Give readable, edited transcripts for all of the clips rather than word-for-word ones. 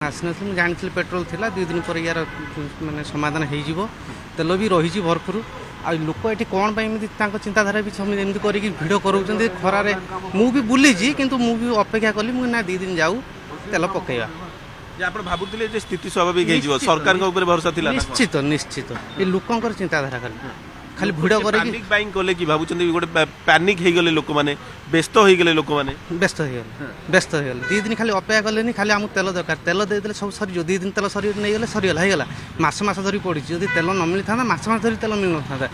ଆସିନଥିଲି ମୁଁ ଜାଣିଥିଲି ପେଟ୍ରୋଲ ଥିଲା 2 ଦିନ ପରେ ୟାର ମାନେ ସମାଧାନ ହେଇଯିବ ତେଲ ବି ରହିଛି ଭରପୁର ଆଉ ଲୋକ ଏଠି କ'ଣ ପାଇଁ ଏମିତି ତାଙ୍କ ଚିନ୍ତାଧାରା ବି ସେମିତି ଏମିତି କରିକି ଭିଡ଼ କରାଉଛନ୍ତି ଖରାରେ ମୁଁ ବି ବୁଲିଛି କିନ୍ତୁ ମୁଁ ବି ଅପେକ୍ଷା କଲି ମୁଁ ନା 2 ଦିନ ଯାଉ ତେଲ ପକେଇବା ଯେ ଆପଣ ଭାବୁଥିଲେ ଯେ ସ୍ଥିତି ସ୍ୱାଭାବିକ ହେଇଯିବ ସରକାରଙ୍କ ଉପରେ ଭରସା ଥିଲା ନିଶ୍ଚିତ ନିଶ୍ଚିତ ଏ ଲୋକଙ୍କର ଚିନ୍ତାଧାରା ଖାଲି ଭିଡ଼ କରିକି ପାନିକ୍ ବାଇଂ କଲେ କି ଭାବୁଛନ୍ତି ଗୋଟେ ପାନିକ୍ ହେଇଗଲେ ଲୋକମାନେ ବ୍ୟସ୍ତ ହେଇଗଲେ ଲୋକମାନେ ବ୍ୟସ୍ତ ହେଇଗଲେ 2 ଦିନ ଖାଲି ଅପେକ୍ଷା କଲେନି ଖାଲି ଆମକୁ ତେଲ ଦରକାର ତେଲ ଦେଇଦେଲେ ସବୁ ସରିଯିବ 2 ଦିନ ତେଲ ନେଇଗଲେ ସରିଗଲା ହେଇଗଲା ମାସ ଧରି ପଡ଼ିଛି ଯଦି ତେଲ ନ ମିଳିଥାନ୍ତା ମାସ ଧରି ତେଲ ମିଳିନଥାନ୍ତା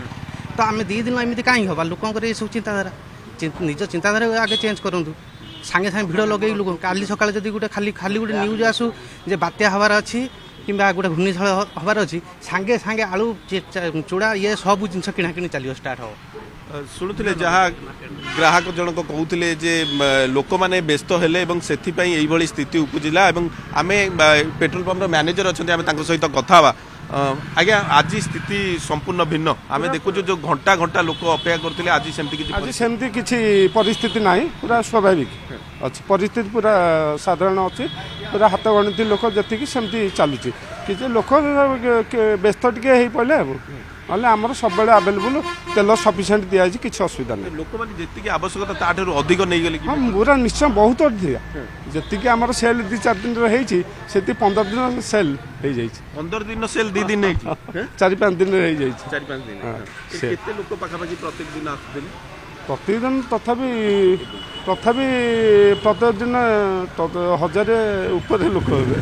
ତ ଆମେ 2 ଦିନ ଏମିତି କାହିଁକି ହେବା ଲୋକଙ୍କର ଏସବୁ ଚିନ୍ତାଧାରା ନିଜ ଚିନ୍ତାଧାରା ଆଗେ ଚେଞ୍ଜ କରନ୍ତୁ ସାଙ୍ଗେ ସାଙ୍ଗେ ଭିଡ଼ ଲଗେଇ ଲୋକ କାଲି ସକାଳେ ଯଦି ଗୋଟେ ଖାଲି ଗୋଟେ ନ୍ୟୁଜ୍ ଆସୁ ଯେ ବାତ୍ୟା ହେବାର ଅଛି କିମ୍ବା ଗୋଟେ ଘୂର୍ଣ୍ଣିଝଡ଼ ହେବାର ଅଛି ସାଙ୍ଗେ ସାଙ୍ଗେ ଆଳୁ ଚୁଡ଼ା ଇଏ ସବୁ ଜିନିଷ କିଣାକିଣି ଚାଲିବ ଷ୍ଟାର୍ଟ ହେବ ଶୁଣୁଥିଲେ ଯାହା ଗ୍ରାହକ ଜଣକ କହୁଥିଲେ ଯେ ଲୋକମାନେ ବ୍ୟସ୍ତ ହେଲେ ଏବଂ ସେଥିପାଇଁ ଏଇଭଳି ସ୍ଥିତି ଉପୁଜିଲା ଏବଂ ଆମେ ପେଟ୍ରୋଲ ପମ୍ପର ମ୍ୟାନେଜର ଅଛନ୍ତି ଆମେ ତାଙ୍କ ସହିତ କଥା ହେବା ଆଜ୍ଞା ଆଜି ସ୍ଥିତି ସମ୍ପୂର୍ଣ୍ଣ ଭିନ୍ନ ଆମେ ଦେଖୁଛୁ ଯେଉଁ ଘଣ୍ଟା ଘଣ୍ଟା ଲୋକ ଅପେକ୍ଷା କରୁଥିଲେ ଆଜି ସେମିତି କିଛି ପରିସ୍ଥିତି ନାହିଁ ପୁରା ସ୍ୱାଭାବିକ ଅଛି ପରିସ୍ଥିତି ପୁରା ସାଧାରଣ ଅଛି ପୁରା ହାତ ଗଣତି ଲୋକ ଯେତିକି ସେମିତି ଚାଲୁଛି କିଛି ଲୋକ ବ୍ୟସ୍ତ ଟିକେ ହେଇପଡ଼ିଲେ ଆଉ ନହେଲେ ଆମର ସବୁବେଳେ ଆଭେଲେବୁଲ୍ ତେଲ ସଫିସିଏଣ୍ଟ ଦିଆଯାଇଛି କିଛି ଅସୁବିଧା ନାହିଁ ଲୋକମାନେ ଯେତିକି ଆବଶ୍ୟକତା ତାଠାରୁ ଅଧିକ ନେଇଗଲେ ହଁ ପୁରା ନିଶ୍ଚୟ ବହୁତ ଅଧିକା ଯେତିକି ଆମର ସେଲ୍ 2-4 ଦିନରେ ହେଇଛି ସେତିକି 15 ଦିନ ସେଲ୍ ହେଇଯାଇଛି 15 ଦିନ ସେଲ୍ 2 ଦିନ ହେଇଛି 4-5 ଦିନରେ ହେଇଯାଇଛି 4-5 ଦିନ କେତେ ଲୋକ ପାଖାପାଖି ପ୍ରତ୍ୟେକ ଦିନ ଆସୁଥିଲେ ପ୍ରତ୍ୟେକ ଦିନ ତଥାପି ପ୍ରତ୍ୟେକ ଦିନ 1000 ଉପରେ ଲୋକ ହେବେ